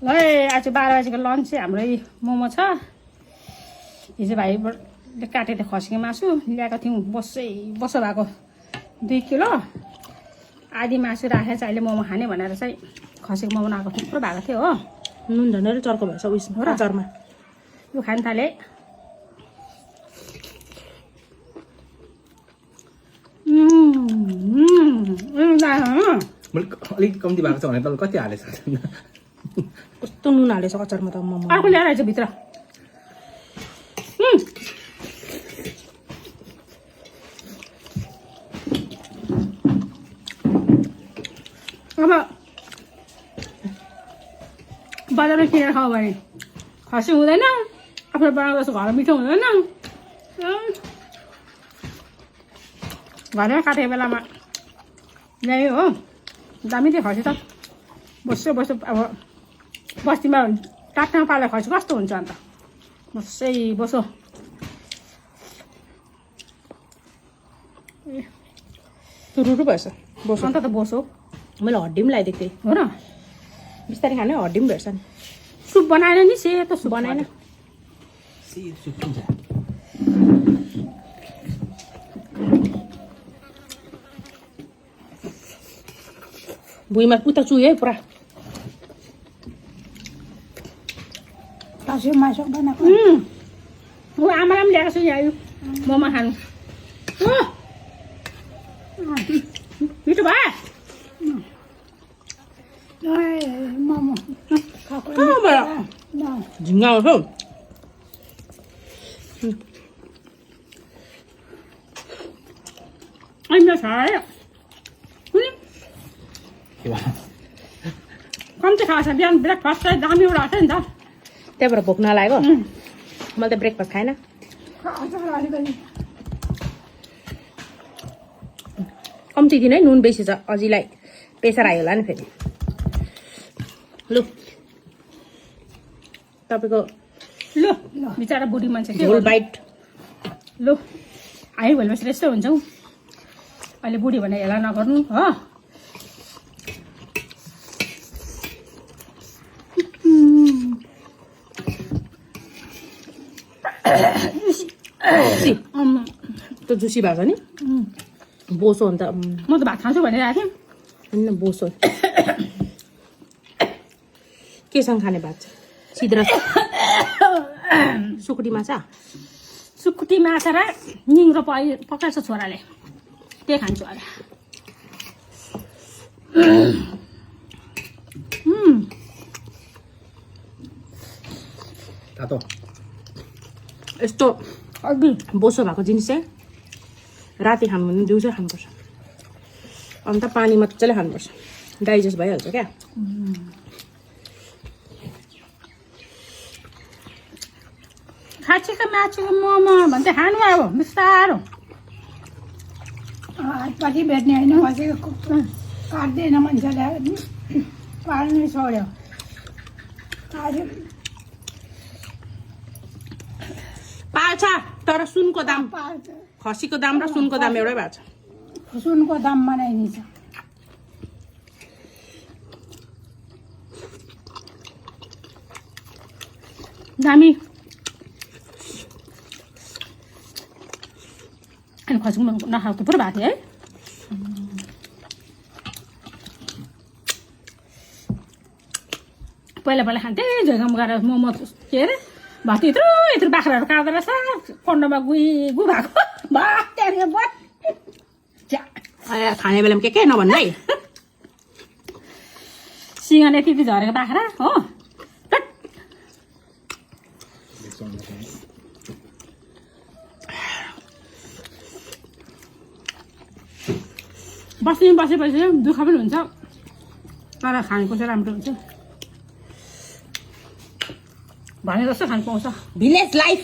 ल आज 12 बजेको लन्च चाहिँ हाम्रो मोमो छ। हिजो भाइले काटेको थियो खसीको मासु ल्याएको थियौँ बसो भएको 2 किलो आधी मासु राखेर चाहिँ अहिले मोमो खाने भनेर चाहिँ खसीको मोमो बनाएको थुप्रो भएको थियो हो। नुन झन् चर्को भएछ उयसमा अचारमा यो खान थाले। अलिक कम्ती भएको छ भने त कति हालेछ कस्तो नुन हालेछ अचारमा त मोमो अर्को ल्याएर आएछ भित्र। अब बजारमा किनेर खाऊ भने खसी हुँदैन, आफ्नो बनाएको जस्तो घरमा मिठो हुँदैन। घरमा काटेको बेलामा ल्यायो हो, दामी थियो खसी त। बस्यो अब बस्तीमा टाटामा पालेको खसी कस्तो हुन्छ अन्त। बसो तुरुरु भएछ बोसो अन्त त बसो मैले हड्डी पनि लगाइदिएको थिएँ हो र। बिस्तारै खाने हड्डी पनि भेट्छ नि। सुप बनाएन नि, सेतो सुप बनाएन। भुइँमा उता चुह्यो है पुरा। ऊ आमालाई पनि ल्याएको छु यहाँ मोमो खानु। मिठो भयो झिङ्गा आउँछ हौ। अन्त छ कम्ती खाएको छ। बिहान ब्रेकफास्ट चाहिँ दामी एउटा छ नि त, त्यही भएर भोक नलागेको। मैले त ब्रेकफास्ट खाएन। कम्ती दिन है, नुन बेसी छ। अझैलाई प्रेसर आयो होला नि फेरि। लु तपाईँको लु बिचरा बुढी मान्छे झोल बाइट। लु आयो भोलिपछि यस्तै हुन्छ हौ। अहिले बुढी भने हेला नगर्नु हो। त्यो जुसी भएको छ नि, बोसो अन्त। म त भात खान्छु भनिरहेको थिएँ। होइन बोसो केसँग खाने भात छ? सिद्रा सुकुटी माछा, सुकुटी माछा र निङ्ग्रो पकाएको छ छोराले, त्यही खान्छु अहिले। तातो यस्तो अघि बोसो भएको जिनिस चाहिँ राति खानु भने दिउँसै खानुपर्छ। अन्त पानी मजाले खानुपर्छ, डाइजेस्ट भइहाल्छ क्या। खाँचीको माछीको मोमो भन्दै खानु अब बिस्तारो। पछि भेट्ने होइन, खसेको काट्दैन मान्छेले, पाल्नै छोड्यो। पाल्छ तर सुनको दाम, पाल्छ, खसीको दाम र सुनको दाम एउटै भएको छ। सुनको दाम बनाइदिन्छ। दामी। अनि खसीको नखाएको पुरो भएको थियो है। पहिला खान्थेँ झोगाम गएर मोमो के अरे भात यत्रो बाख्राहरू काट्दो रहेछ, कन्डोमा गु भएको खाने बेलामा के नभन्नु है। सिंहले यति झरेको बाख्रा हो। बसेपछि दुःख पनि हुन्छ, तर खानेको चाहिँ राम्रो हुन्छ भने जस्तो खानु पाउँछ। Village life.